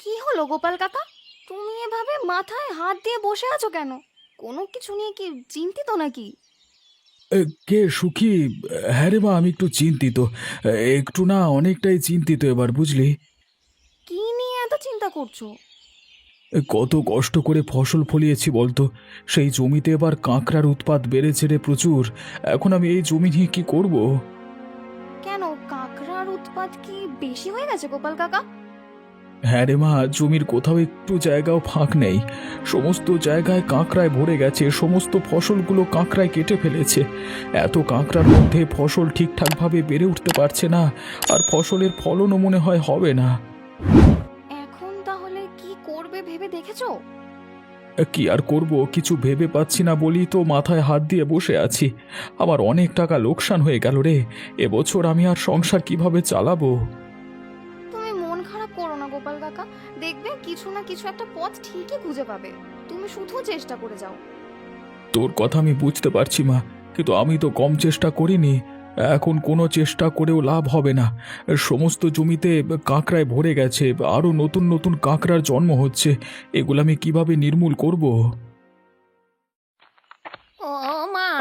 কি হলো গোপাল কাকা? তুমি এভাবে মাথায় হাত দিয়ে বসে আছো কেন? কোনো কিছু নিয়ে কি চিন্তিত নাকি? কে সুখী? হ্যাঁ রে মা, আমি একটু চিন্তিত। একটু না, অনেকটাই চিন্তিত এবার, বুঝলি? কি নিয়ে এত চিন্তা করছো? কত কষ্ট করে ফসল ফলিয়েছি বলতো। সেই জমিতে এবার কাঁকড়ার উৎপাত বেড়েছে রে প্রচুর। এখন আমি এই জমি নিয়ে কি করব? কেন, কাঁকড়ার উৎপাত কি বেশি হয়ে গেছে গোপাল কাকা? হ্যাঁ রে মা, জমির কোথাও একটু জায়গাও ফাঁক নেই। সমস্ত জায়গায় কাঁকড়ায় ভরে গেছে, সমস্ত ফসলগুলো কাঁকড়ায় কেটে ফেলেছে। এত কাঁকড়ার মধ্যে ফসল ঠিকঠাকভাবে বেড়ে উঠতে পারছে না, আর ফসলের ফলনও মনে হয় হবে না। এখন তাহলে কি করবে ভেবে দেখেছো? কি আর করব, কিছু ভেবে পাচ্ছি না বলি তো মাথায় হাত দিয়ে বসে আছি। আমার অনেক টাকা লোকসান হয়ে গেল রে। এবছর আমি আর সংসার কিভাবে চালাবো? তুমি মন খারাপ করো না গোপাল কাকা, দেখবে কিছু না কিছু একটা পথ ঠিকই খুঁজে পাবে। তুমি শুধু চেষ্টা করে যাও। তোর কথা আমি বুঝতে পারছি মা, কিন্তু আমি তো কম চেষ্টা করিনি। এখন কোনো চেষ্টা করেও লাভ হবে না। সমস্ত জমিতে কাঁকড়ায় ভরে গেছে, আরো নতুন নতুন কাঁকড়ার জন্ম হচ্ছে। এগুলো আমি কিভাবে নির্মূল করব? ও মা,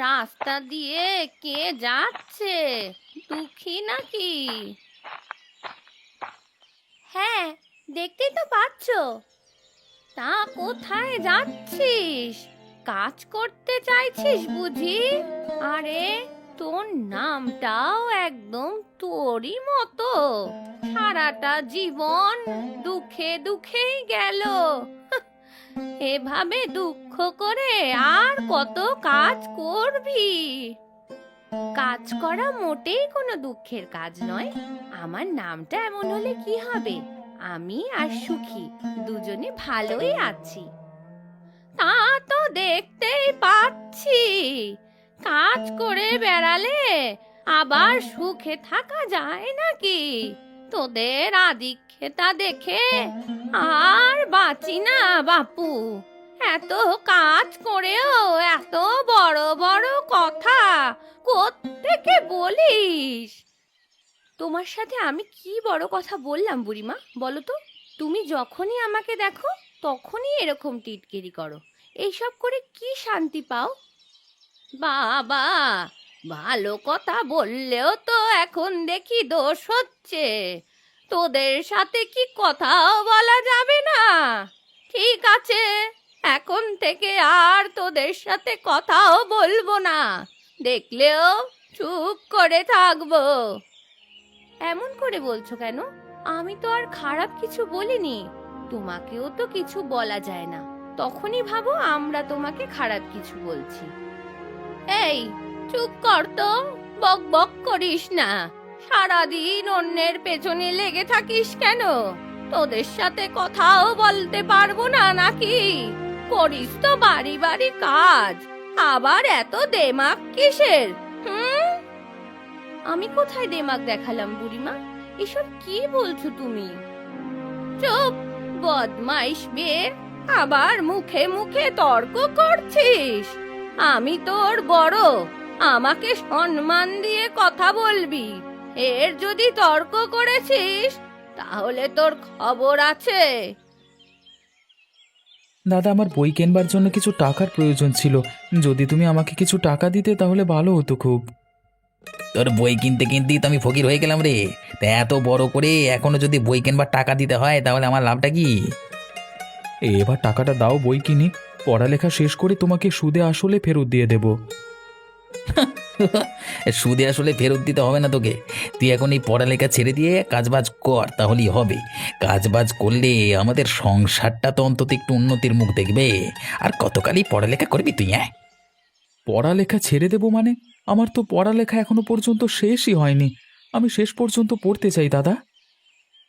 রাস্তা দিয়ে কে যাচ্ছে? দুঃখী নাকি? হ্যাঁ, দেখতেই তো পাচ্ছ। তা কোথায় যাচ্ছিস? কাজ করতে চাইছিস বুঝি? আরে, তোর নামটাও একদম তোরই মতো। সারাটা জীবন দুঃখে দুঃখেই গেল। এভাবে দুঃখ করে আর কত কাজ করবি? কাজ করা মোটেই কোনো দুঃখের কাজ নয়। আমার নামটা এমন হলে কি হবে? আমি আর সুখী দুজনে ভালোই আছি। তা তো দেখতেই পাচ্ছি। কাজ করে বেড়ালে আবার সুখে থাকা যায় নাকি? তোদের আদিক্ষেতা দেখে আর বাঁচি না বাপু। এত কাজ করেও এত বড় বড় কথা কোত্থেকে বলিস? তোমার সাথে আমি কি বড় কথা বললাম বুড়িমা, বলো তো? তুমি যখনই আমাকে দেখো তখনই এরকম টিটকিরি করো। এইসব করে কি শান্তি পাও? বাবা, ভালো কথা বললেও তো এখন দেখি দোষ হচ্ছে। তোদের সাথে কি কথাও বলা যাবে না? ঠিক আছে, এখন থেকে আর তোদের সাথে কথাও বলবো না। দেখলেও চুপ করে থাকবো। এমন করে বলছো কেন? আমি তো আর খারাপ কিছু বলিনি। তোমাকেও তো কিছু বলা যায় না, তখনই ভাবো আমরা তোমাকে খারাপ কিছু বলছি। এই, চুপ কর তো, বক বক করিস না। সারাদিন অন্যের পেছনে লেগে থাকিস কেন? তোদের সাথে কথাও বলতে পারবো না নাকি? করিস তো বাড়ি বাড়ি কাজ, আবার এত দেমাক কিসের? হুম? আমি কোথায় দেমাক দেখালাম বুড়িমা? এসব কি বলছো তুমি? চুপ, বদমাইশ মেয়ে। আবার মুখে মুখে তর্ক করছিস? আমি তোর বড়, আমাকে সম্মান দিয়ে কথা বলবি। এর যদি তর্ক করেছিস তাহলে তোর খবর আছে। দাদা, আমার বই কেনবার জন্য কিছু টাকার প্রয়োজন ছিল। যদি তুমি আমাকে কিছু টাকা দিতে তাহলে ভালো হতো খুব। তোর বই কিনতে কিনতেই তো আমি ফকির হয়ে গেলাম রে। তা এত বড় করে এখনো যদি বই কিনবার টাকা দিতে হয় তাহলে আমার লাভটা কি? এবার টাকাটা দাও, বই কিনি। পড়ালেখা শেষ করে তোমাকে সুদে আসলে ফেরত দিয়ে দেব। সুদে আসলে ফেরত দিতে হবে না তোকে। তুই এখন এই পড়ালেখা ছেড়ে দিয়ে কাজবাজ কর, তাহলেই হবে। কাজবাজ করলে আমাদের সংসারটা তো অন্তত একটু উন্নতির মুখ দেখবে। আর কতকালই পড়ালেখা করবি তুই? হ্যাঁ, পড়ালেখা ছেড়ে দেব মানে? আমার তো পড়ালেখা এখনো পর্যন্ত শেষই হয়নি। আমি শেষ পর্যন্ত পড়তে চাই দাদা।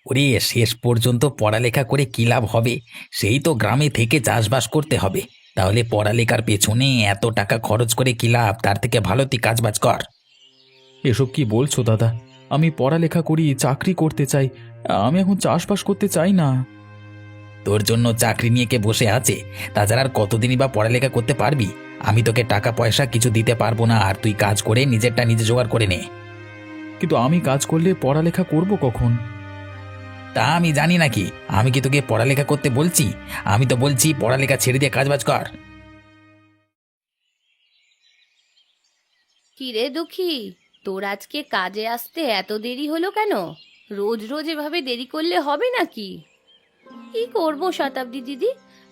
ওরে, শেষ পর্যন্ত পড়ালেখা করে কি লাভ হবে? সেই তো গ্রামে থেকে চাষবাস করতে হবে। তাহলে পড়ালেখার পেছনে এত টাকা খরচ করে কি লাভ? তার থেকে ভালো তুই কাজবাজ কর। এসব কি বলছো দাদা? আমি পড়ালেখা করি, চাকরি করতে চাই। আমি এখন চাষবাস করতে চাই না। তোর জন্য চাকরি নিয়ে কে বসে আছে? তাছাড়া আর কতদিনই বা পড়ালেখা করতে পারবি? আমি তোকে টাকা পয়সা কিছু দিতে পারবো না, আর তুই কাজ করে নিজেরটা নিজে জোগাড় করে নে। কিন্তু আমি কাজ করলে পড়ালেখা করব কখন? তা আমি জানি নাকি? আমি কি তোকে পড়ালেখা করতে বলছি? আমি তো বলছি পড়ালেখা ছেড়ে দিয়ে কাজবাজ কর। কিরে দুঃখী, তোর আজকে কাজে আসতে এত দেরি হলো কেন? রোজ রোজ এভাবে দেরি করলে হবে নাকি? কি করবো শতাব্দী দিদি,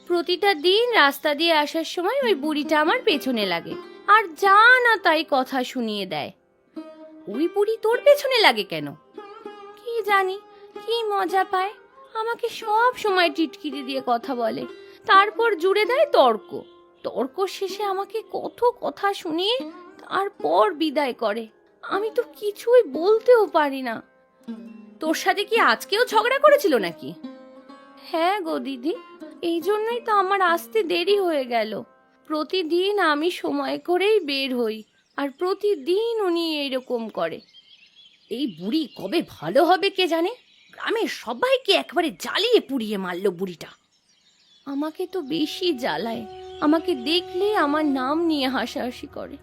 প্রতিটা দিন রাস্তা দিয়ে আসার সময় ওই বুড়িটা আমার পেছনে লাগে আর যা না তাই কথা শুনিয়ে দেয়। ওই বুড়ি তোর পেছনে লাগে কেন? কি জানি কি মজা পায়, আমাকে সব সময় টিটকিরি দিয়ে কথা বলে, তারপর জুড়ে দেয় তর্ক। তর্ক শেষে আমাকে কত কথা শুনিয়ে তারপর বিদায় করে। আমি তো কিছুই বলতেও পারি না। তোর সাথে কি আজকেও ঝগড়া করেছিল নাকি? হ্যাঁ গো দিদি, এই জন্যই তো আমার আসতে দেরি হয়ে গেল। প্রতিদিন আমি সময় করেই বের হই, আর প্রতিদিন উনি এইরকম করে। এই বুড়ি কবে ভালো হবে কে জানে। গ্রামের সবাইকে একবারে জ্বালিয়ে পুড়িয়ে মারলো বুড়িটা। আমাকে তো বেশি জ্বালায়, আমাকে দেখলে আমার নাম নিয়ে হাসাহাসি করে,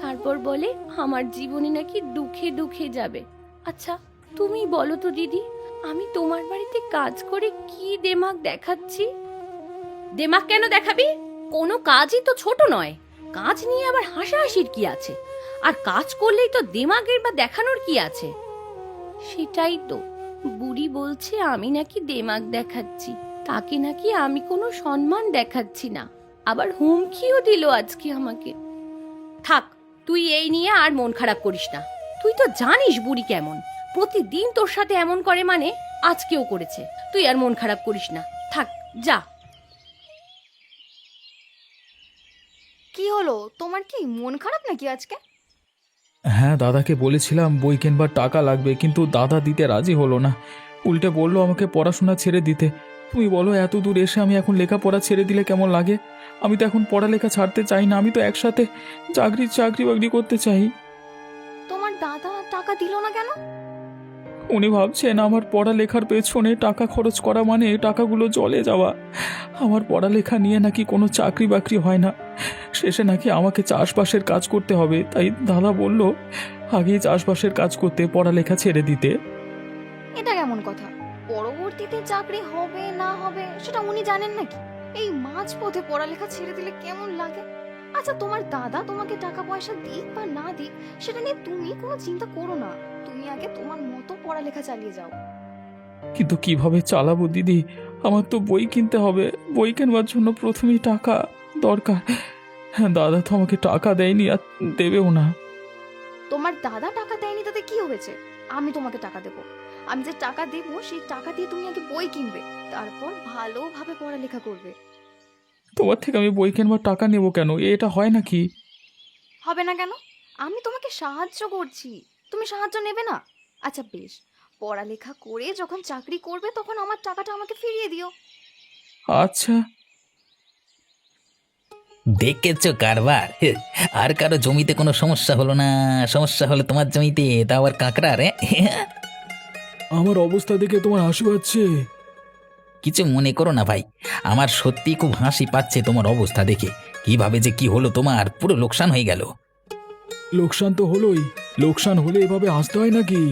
তারপর বলে আমার জীবনে নাকি দুঃখে দুঃখে যাবে। আচ্ছা তুমি বলো তো দিদি, আমি তোমার বাড়িতে কাজ করে কি দেমাগ দেখাচ্ছি? দেমাগ কেন দেখাবি? কোনো কাজই তো ছোট নয়। কাজ নিয়ে আবার হাসাহাসির কি আছে? আর কাজ করলেই তো দেমাগের বা দেখানোর কি আছে? সেটাই তো, বুড়ি বলছে আমি নাকি দেমাগ দেখাচ্ছি, তাকে নাকি আমি কোনো সম্মান দেখাচ্ছি না, আবার হুমকিও দিল আজকে আমাকে। থাক, তুই এই নিয়ে আর মন খারাপ করিস না। তুই তো জানিস বুড়ি কেমন, প্রতিদিন তোর সাথে এমন করে, মানে আজকেও করেছে। তুই আর মন খারাপ করিস না, থাক যা। কি হলো, তোমার কি মন খারাপ নাকি আজকে? হ্যাঁ, দাদাকে বলেছিলাম বই কেনবার টাকা লাগবে, কিন্তু দাদা দিতে রাজি হলো না। উল্টে বলল আমাকে পড়াশোনা ছেড়ে দিতে। তুমি বলো, এত দূর এসে আমি এখন লেখাপড়া ছেড়ে দিলে কেমন লাগে? আমি তো এখন পড়ালেখা ছাড়তে চাই না, আমি তো একসাথে চাকরি বাকরি করতে চাই। তোমার দাদা টাকা দিল না কেন? উনি ভাবছেন আমার পড়ালেখার পেছনে টাকা খরচ করা মানে টাকাগুলো জলে যাওয়া। আমার পড়ালেখা নিয়ে নাকি কোনো চাকরি বাকরি হয় না, শেষে নাকি আমাকে চাষবাসের কাজ করতে হবে। তাই দাদা বলল আগেই চাষবাসের কাজ করতে, পড়ালেখা ছেড়ে দিতে। এটা কেমন কথা? পরবর্তীতে চাকরি হবে না হবে সেটা উনি জানেন নাকি? এই মাঝপথে পড়ালেখা ছেড়ে দিলে কেমন লাগে? আচ্ছা, তোমার দাদা তোমাকে টাকা পয়সা দিক বা না দিক সেটা নিয়ে তুমি কোনো চিন্তা করো না। তুমি আগে তোমার মতো পড়ালেখা চালিয়ে যাও। কিন্তু কিভাবে চালাবো দিদি? আমার তো বই কিনতে হবে, বই কেনবার জন্য প্রথমেই টাকা দরকার। হ্যাঁ, দাদা তো আমাকে টাকা দেয়নি আর দেবেও না। তোমার দাদা টাকা দেয়নি তাতে কি হয়েছে? আমি তোমাকে টাকা দেবো। আমি যে টাকা দেবো সেই টাকা দিয়ে তুমি আগে বই কিনবে, তারপর ভালোভাবে পড়ালেখা করবে। তোমার থেকে আমি বই কেনবার টাকা নেবো কেন? এটা হয় নাকি? হবে না কেন? আমি তোমাকে সাহায্য করছি, তুমি সাহায্য নেবে না? আচ্ছা বেশ, পড়ালেখা করে যখন চাকরি করবে তখন আমার টাকাটা আমাকে ফিরিয়ে দিও। আচ্ছা। দেখেছো কারবার? আর কারো জমিতে কোনো সমস্যা হলো না, সমস্যা হলো তোমার জমিতে, তা আবার কাঁকড়া রে। আমার অবস্থা দেখে তোমার হাসি পাচ্ছে? কিছু মনে করো না ভাই, আমার সত্যি খুব হাসি পাচ্ছে তোমার অবস্থা দেখে। কিভাবে যে কি হলো, তোমার পুরো লোকসান হয়ে গেল। লোকসান তো হলোই, লোকসান হলে এভাবে হাসতে হয় নাকি?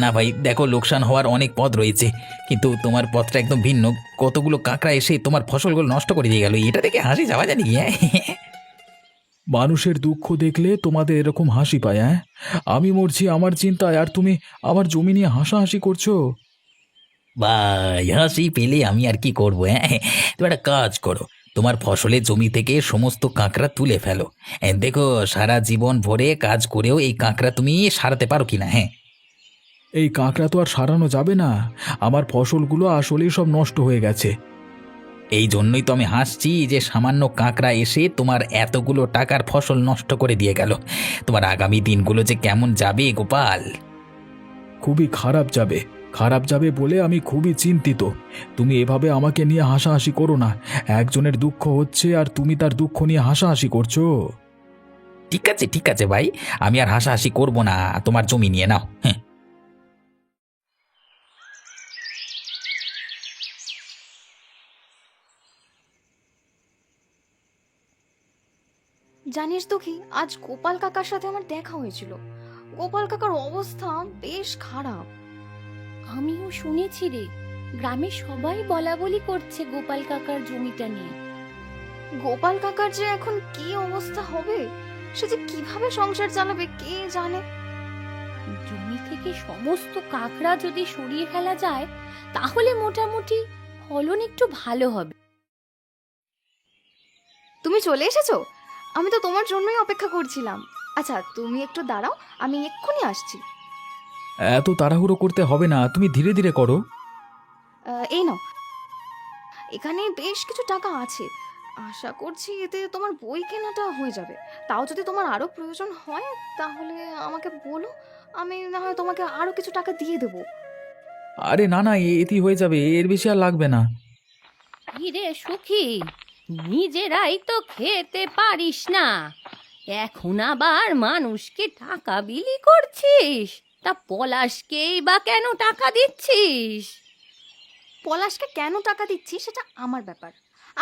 না ভাই দেখো, লোকসান হওয়ার অনেক পথ রয়েছে, কিন্তু তোমার পথটা একদম ভিন্ন। কতগুলো কাঁকড়া এসে তোমার ফসলগুলো নষ্ট করে দিয়ে গেল, এটা দেখে হাসি যাওয়া জানি কি? মানুষের দুঃখ দেখলে তোমাদের এরকম হাসি পায়? হ্যাঁ, আমি মরছি আমার চিন্তায়, আর তুমি আমার জমি নিয়ে হাসাহাসি করছো। ভাই হাসি পেলে আমি আর কি করবো? হ্যাঁ, তুমি একটা কাজ করো, তোমার ফসলের জমি থেকে সমস্ত কাঁকড়া তুলে ফেলো। দেখো সারা জীবন ভরে কাজ করেও এই কাঁকড়া তুমি সারাতে পারো কিনা। হ্যাঁ, এই কাঁকড়া তো আর সারানো যাবে না, আমার ফসলগুলো আসলেই সব নষ্ট হয়ে গেছে। এই জন্যই তো আমি হাসছি যে সামান্য কাঁকড়া এসে তোমার এতগুলো টাকার ফসল নষ্ট করে দিয়ে গেল। তোমার আগামী দিনগুলো যে কেমন যাবে গোপাল। খুবই খারাপ যাবে, খারাপ যাবে বলে আমি খুবই চিন্তিত। তুমি এভাবে আমাকে নিয়ে হাসাহাসি করো না। একজনের দুঃখ হচ্ছে আর তুমি তার দুঃখ নিয়ে হাসাহাসি করছো। ঠিক আছে ভাই, আমি আর হাসাহাসি করব না, তোমার জমি নিয়ে নাও। হ্যাঁ, জানিস দুঃখী, আজ গোপাল কাকার সাথে আমার দেখা হয়েছিল। গোপাল কাকার অবস্থা বেশ খারাপ। আমিও শুনেছি রে, গ্রামে সবাই বলা বলি করছে গোপাল কাকার জমিটা নিয়ে। গোপাল কাকার যে এখন কি অবস্থা হবে, সে যে কিভাবে সংসার চালাবে কে জানে। জমি থেকে সমস্ত কাকড়া যদি সরিয়ে ফেলা যায় তাহলে মোটামুটি ফলন একটু ভালো হবে। তুমি চলে এসেছো? আমি তো তোমার জন্যই অপেক্ষা করছিলাম। আচ্ছা তুমি একটু দাঁড়াও, আমি এক্ষুনি আসছি। এত তাড়াহুড়ো করতে হবে না, তুমি ধীরে ধীরে করো। এই নাও, এখানে বেশ কিছু টাকা আছে। আশা করছি এতে তোমার বই কেনাটা হয়ে যাবে। তাও যদি তোমার আরো প্রয়োজন হয় তাহলে আমাকে বলো, আমি না হয় তোমাকে আরো কিছু টাকা দিয়ে দেবো। আরে না না, এটি হয়ে যাবে, এর বেশি আর লাগবে না। হিরে সুখী, নিজেরাই তো খেতে পারিস না, এখন আবার মানুষকে টাকা বিলি করছিস? তা পলাশকেই বা কেন টাকা দিচ্ছিস? পলাশকে কেন টাকা দিচ্ছি সেটা আমার ব্যাপার।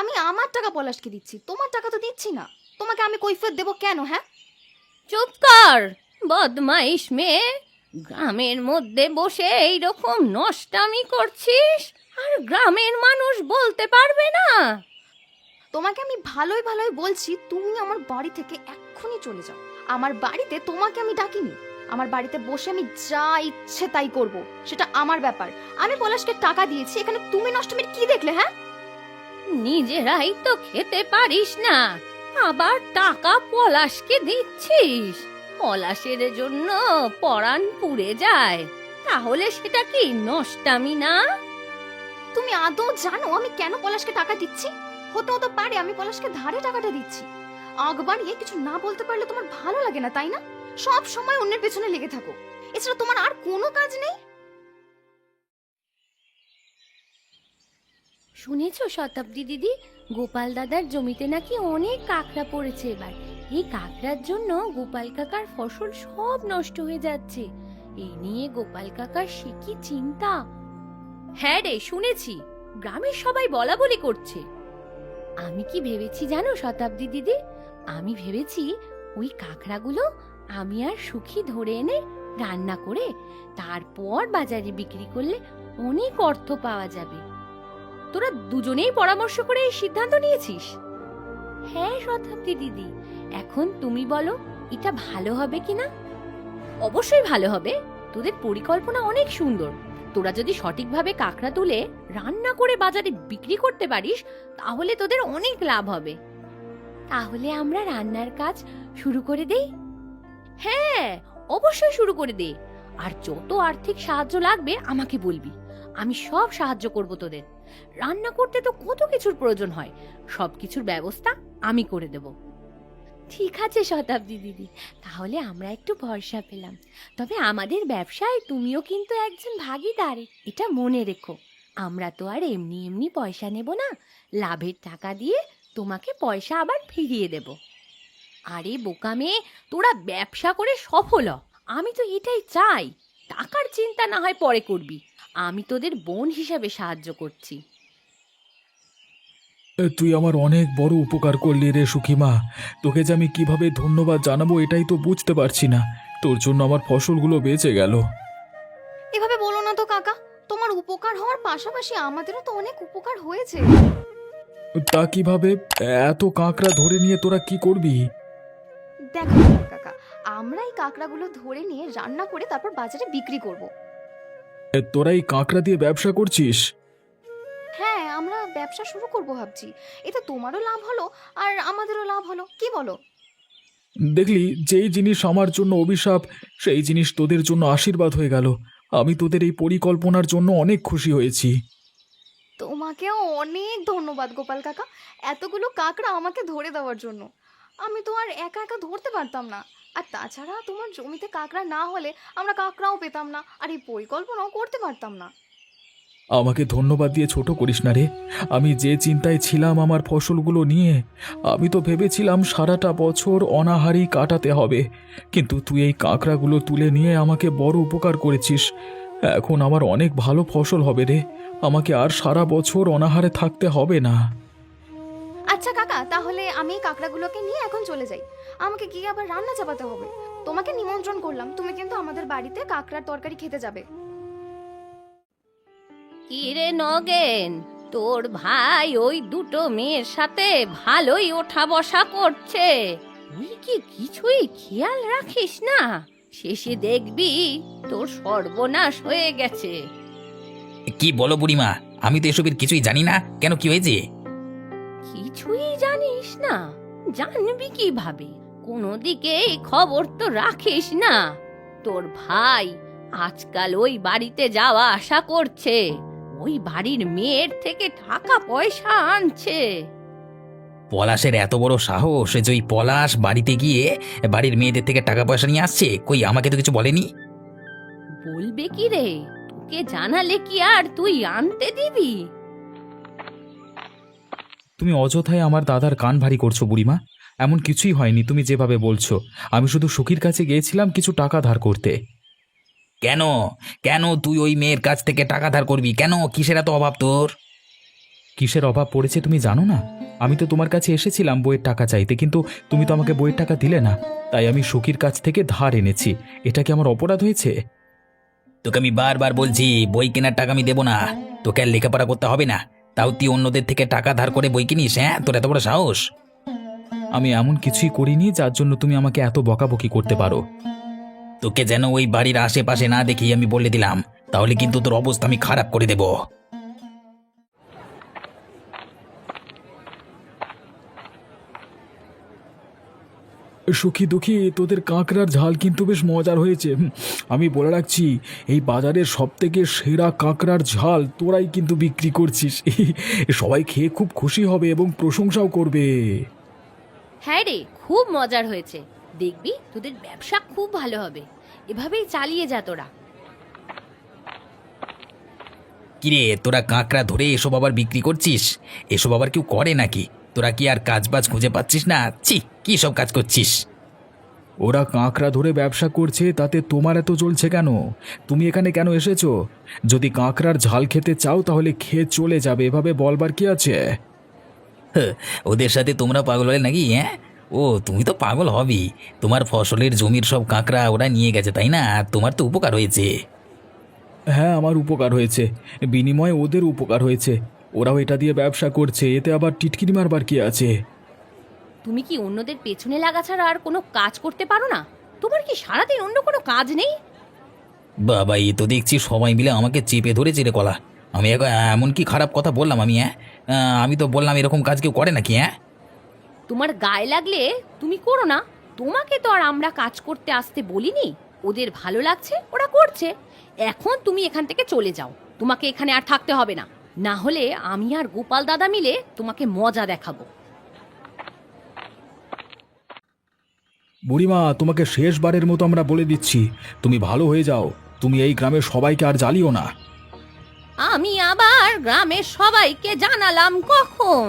আমি আমার টাকা পলাশকে দিচ্ছি, তোমার টাকা তো দিচ্ছি না। তোমাকে আমি কৈফিয়ত দেবো কেন? হ্যাঁ, চুপ কর বদমাইশ মেয়ে, গ্রামের মধ্যে বসে এইরকম নষ্টামি করছিস আর গ্রামের মানুষ বলতে পারবে না? তোমাকে আমি ভালোই ভালোই বলছি, তুমি আমার বাড়ি থেকে এক্ষুনি চলে যাও। আমার বাড়িতে তোমাকে আমি ডাকিনি। আমার বাড়িতে বসে আমি যা ইচ্ছে তাই করব, সেটা আমার ব্যাপার। আমি পলাশকে টাকা দিয়েছি, এখানে তুমি নষ্টমীর কি দেখলে? হ্যাঁ, নিজেরাই তো খেতে পারিস না, আবার টাকা পলাশকে দিচ্ছিস? পলাশের জন্য পরাণ পুড়ে যায়, তাহলে সেটা কি নষ্টামি না? তুমি আদৌ জানো আমি কেন পলাশকে টাকা দিচ্ছি? হতে হতে পারে আমি পলাশকে ধারে টাকাটা দিচ্ছি। আগ বাড়িয়ে কিছু না বলতে পারলে তোমার ভালো লাগে না, তাই না? সব সময় অন্যের পেছনে লেগে থাকো, এছাড়া তোমার আর কোনো কাজ নেই। শুনেছো শতাব্দী দিদি, গোপাল দাদার জমিতে নাকি অনেক কাকড়া পড়েছে এবার। এই কাকড়ার জন্য গোপাল কাকার ফসল সব নষ্ট হয়ে যাচ্ছে। এই নিয়ে গোপাল কাকার সে কি চিন্তা। হ্যাঁ রে, শুনেছি, গ্রামের সবাই বলা বলি করছে। আমি কি ভেবেছি জানো শতাব্দী দিদি? আমি ভেবেছি ওই কাকড়াগুলো আমি আর সুখী ধরে এনে রান্না করে তারপর বাজারে বিক্রি করলে অনেক অর্থ পাওয়া যাবে। তোরা দুজনেই পরামর্শ করে এই সিদ্ধান্ত নিয়েছিস? হ্যাঁ শতাব্দী দিদি, এখন তুমি বলো এটা ভালো হবে কিনা? অবশ্যই ভালো হবে, তোদের পরিকল্পনা অনেক সুন্দর। তোরা যদি সঠিকভাবে কাঁকড়া তুলে রান্না করে বাজারে বিক্রি করতে পারিস তাহলে তোদের অনেক লাভ হবে। তাহলে আমরা রান্নার কাজ শুরু করে দেই? হ্যাঁ, অবশ্যই শুরু করে দে। আর যত আর্থিক সাহায্য লাগবে আমাকে বলবি, আমি সব সাহায্য করব তোদের। রান্না করতে তো কত কিছুর প্রয়োজন হয়, সবকিছুর ব্যবস্থা আমি করে দেব। ঠিক আছে শতাব্দী দিদি, তাহলে আমরা একটু ভরসা পেলাম। তবে আমাদের ব্যবসায় তুমিও কিন্তু একজন ভাগীদার, এটা মনে রেখো। আমরা তো আর এমনি এমনি পয়সা নেব না, লাভের টাকা দিয়ে তোমাকে পয়সা আবার ফিরিয়ে দেব। আরে বোকা মেয়ে, তোরা ব্যবসা করে সফল হ, আমি তো এটাই চাই। টাকার চিন্তা না হয় পরে করবি, আমি তোদের বোন হিসাবে সাহায্য করছি। তুই আমার অনেক বড় উপকার করলি রে সুখীমা। তোকে যে আমি কিভাবে ধন্যবাদ জানাবো এটাই তো বুঝতে পারছি না। তোর জন্য আমার ফসলগুলো বেঁচে গেল। এভাবে বলো না তো কাকা, তোমার উপকার হওয়ার পাশাপাশি আমাদেরও তো অনেক উপকার হয়েছে। তা কিভাবে? এত কাঁকড়া ধরে নিয়ে তোরা কি করবি? দেখো গোপাল কাকা, আমরা এই কাঁকড়াগুলো ধরে নিয়ে রান্না করে তারপর বাজারে বিক্রি করব। তোরা এই কাঁকড়া দিয়ে ব্যবসা করছিস? হ্যাঁ, আমরা ব্যবসা শুরু করব ভাবছি। এতে তোমারও লাভ হলো আর আমাদেরও লাভ হলো, কি বলো? দেখলি, যেই জিনিস আমার জন্য অভিশাপ সেই জিনিস তোদের জন্য আশীর্বাদ হয়ে গেল। আমি তোদের এই পরিকল্পনার জন্য অনেক খুশি হয়েছি। তোমাকেও অনেক ধন্যবাদ গোপাল কাকা, এতগুলো কাঁকড়া আমাকে ধরে দেওয়ার জন্য। আমি তো আর একা একা ধরতে পারতাম না, আর তাছাড়া তোমার জমিতে কাঁকড়া না হলে আমরা কাঁকড়াও পেতাম না, আর এই পরিকল্পনাও করতে পারতাম না। আমাকে ধন্যবাদ দিয়ে ছোট করিস না রে। আমি যে চিন্তায় ছিলাম আমার ফসলগুলো নিয়ে, আমি তো ভেবেছিলাম সারাটা বছর অনাহারেই কাটাতে হবে, কিন্তু তুই এই কাঁকড়াগুলো তুলে নিয়ে আমাকে বড় উপকার করেছিস। এখন আমার অনেক ভালো ফসল হবে রে, আমাকে আর সারা বছর অনাহারে থাকতে হবে না। আচ্ছা কাকা, তাহলে আমি এই কাঁকড়াগুলোকে নিয়ে এখন চলে যাই, আমাকে গিয়ে আবার রান্না চাপাতে হবে। তোমাকে নিমন্ত্রণ করলাম, তুমি কিন্তু আমাদের বাড়িতে কাঁকড়ার তরকারি খেতে যাবে। কি রে নগেন, তোর ভাই ওই দুটো মেয়ের সাথে ভালোই ওঠা বসা করছে, তুই কি কিছুই খেয়াল রাখিস না? শেষে দেখবি তোর সর্বনাশ হয়ে গেছে। কি বলো বুড়িমা, আমি তো এসবের কিছুই জানি না। কেন, কি হয়েছে? কিছুই জানিস না? জানবি কিভাবে? কোনো দিকে খবর তো রাখিস না। তোর ভাই আজকাল ওই বাড়িতে যাওয়া আসা করছে, ওই বাড়ির মেয়ের থেকে টাকা পয়সা আনছে। পলাশের এত বড় সাহস যে ওই পলাশ বাড়িতে গিয়ে বাড়ির মেয়েদের থেকে টাকা পয়সা নিয়ে আসছে? কই, আমাকে তো কিছু বলেনি। বলবে কি রে? তোকে জানালে কি আর তুই আনতে দিবি? তুমি অযথাই আমার দাদার কান ভারী করছো বুড়িমা। এমন কিছুই হয়নি তুমি যেভাবে বলছো। আমি শুধু সুখীর কাছে গিয়েছিলাম কিছু টাকা ধার করতে। কেন কেন তুই ওই মেয়ের কাছ থেকে টাকা ধার করবি? কেন, কিসের এত অভাব তোর? কিসের অভাব পড়েছে তুমি জানো না? আমি তো তোমার কাছে এসেছিলাম বইয়ের টাকা চাইতে, কিন্তু তুমি তো আমাকে বইয়ের টাকা দিলে না। তাই আমি সুখীর কাছ থেকে ধার এনেছি। এটা কি আমার অপরাধ হয়েছে? তোকে আমি বারবার বলছি বই কেনার টাকা আমি দেবো না। তোকে আর লেখাপড়া করতে হবে না, তাও তুই অন্যদের থেকে টাকা ধার করে বই কিনিস? হ্যাঁ, তোর এত বড় সাহস! আমি এমন কিছুই করিনি যার জন্য তুমি আমাকে এত বকাবকি করতে পারো। তোকে যেন ওই বাড়ির আশেপাশে না দেখি আমি বলে দিলাম, তাহলে কিন্তু তোর অবস্থা আমি খারাপ করে দেব। সুখী দুঃখী, তোদের কাঁকড়ার ঝাল কিন্তু বেশ মজার হয়েছে। আমি বলে রাখছি, এই বাজারের সবথেকে সেরা কাঁকড়ার ঝাল তোরাই কিন্তু বিক্রি করছিস। সবাই খেয়ে খুব খুশি হবে এবং প্রশংসাও করবে। হ্যাঁ রে, খুব মজার হয়েছে। দেখবি তোদের ব্যবসা খুব ভালো হবে। এভাবেই চালিয়ে যা তোরা। কিরে, তোরা কাঁকড়া ধরে এসব আবার বিক্রি করছিস? এসব আবার কেউ করে নাকি? তোরা কি আর কাজবাজ খুঁজে পাচ্ছিস না? ছি, কি সব কাজ করছিস? ওরা কাঁকড়া ধরে ব্যবসা করছে, তাতে তোমার এত চলছে কেন? তুমি এখানে কেন এসেছো? যদি কাঁকড়ার ঝাল খেতে চাও তাহলে খেয়ে চলে যাবে, এভাবে বলবার কি আছে? ওদের সাথে তোমরা পাগল হলে নাকি? হ্যাঁ, ও তুমি তো পাগল হবি। তোমার ফসলের জমির সব কাঁকড়া ওরা নিয়ে গেছে, তাই না? আর তোমার তো উপকার হয়েছে। হ্যাঁ, আমার উপকার হয়েছে, বিনিময়ে ওদের উপকার হয়েছে। ওরাও এটা দিয়ে ব্যবসা করছে, এতে আবার টিটকিরি মারবার কি আছে? তুমি কি অন্যদের পেছনে লাগা ছাড়া আর কোনো কাজ করতে পারো না? তোমার কি সারাদিন অন্য কোনো কাজ নেই? বাবা, এ তো দেখছি সবাই মিলে আমাকে চেপে ধরেছে রে কলা। আমি এখন এমন কি খারাপ কথা বললাম আমি? হ্যাঁ, আমি তো বললাম এরকম কাজ কেউ করে নাকি? হ্যাঁ, তোমার গায়ে লাগলে তুমি করো না। তোমাকে তো আর আমরা কাজ করতে আসতে বলিনি। ওদের ভালো লাগছে, ওরা করছে। এখন তুমি এখান থেকে চলে যাও। তোমাকে এখানে আর থাকতে হবে না। না হলে আমি আর গোপাল দাদা মিলে তোমাকে মজা দেখাবো। বুড়িমা, তোমাকে শেষবারের মতো আমরা বলে দিচ্ছি, তুমি ভালো হয়ে যাও। তুমি এই গ্রামের সবাইকে আর জ্বালিও না। আমি আবার গ্রামের সবাইকে জানালাম কখন?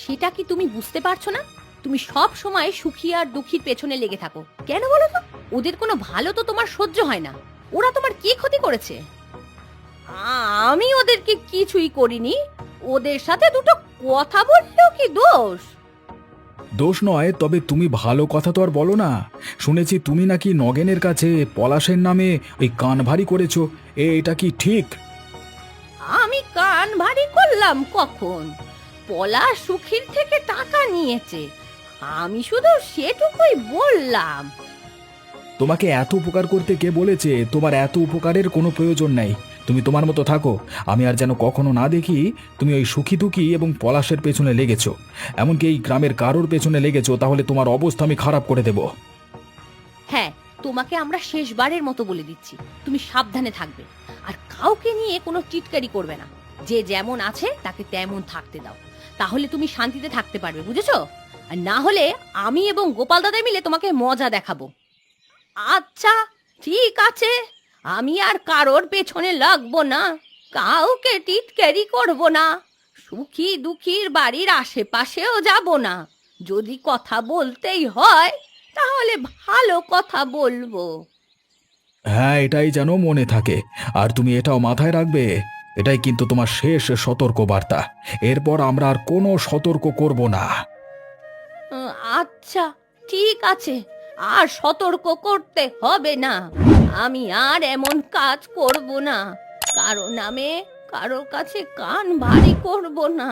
সেটা কি তুমি বুঝতে পারছো না? তুমি সব সময় সুখী আর দুঃখীর পেছনে লেগে থাকো কেন বলো তো? ওদের কোনো ভালো তো তোমার সহ্য হয় না। ওরা তোমার কি ক্ষতি করেছে? আমি ওদেরকে কিছুই করিনি। ওদের সাথে দুটো কথা বললেও কি দোষ? দোষ নয়, তবে তুমি ভালো কথা তো আর বলো না। শুনেছি তুমি নাকি নগেনের কাছে পলাশের নামে ওই কান ভারী করেছো। এটা কি ঠিক? আমি কান ভারী করলাম কখন? পলাশ সুখীর থেকে টাকা নিয়েছে, আমি শুধু সেটুকুই বললাম। তোমাকে এত উপকার করতে কে বলেছে? তোমার এত উপকারের কোনো প্রয়োজন নেই। তুমি তোমার মতো থাকো। আমি আর যেন কখনো না দেখি তুমি ওই সুখী দুঃখী এবং পলাশের পেছনে লেগেছো, এমনকি এই গ্রামের কারোর পেছনে লেগেছো, তাহলে তোমার অবস্থা আমি খারাপ করে দেব। হ্যাঁ, তোমাকে আমরা শেষবারের মতো বলে দিচ্ছি, তুমি সাবধানে থাকবে। আর কাউকে নিয়ে কোনো টিটকারি করবে না। যে যেমন আছে তাকে তেমন থাকতে দাও, তাহলে তুমি শান্তিতে থাকতে পারবে, বুঝেছো? আর না হলে আমি এবং গোপাল দাদা মিলে তোমাকে মজা দেখাবো। আচ্ছা, ঠিক আছে। আমি আর কারোর পেছনে লাগবো না, কাউকে টিটকারি করব না, সুখী দুঃখীর বাড়ির আশেপাশেও যাব না। যদি কথা বলতেই হয় তাহলে ভালো কথা বলবো। হ্যাঁ, এটাই যেন মনে থাকে। আর তুমি এটাও মাথায় রাখবে, এটাই কিন্তু তোমার শেষ সতর্ক বার্তা। এরপর আমরা আর কোনো সতর্ক করব না। আচ্ছা, ঠিক আছে। আর সতর্ক করতে হবে না। আমি আর এমন কাজ করব না। কারো নামে কারোর কাছে কান ভারী করব না।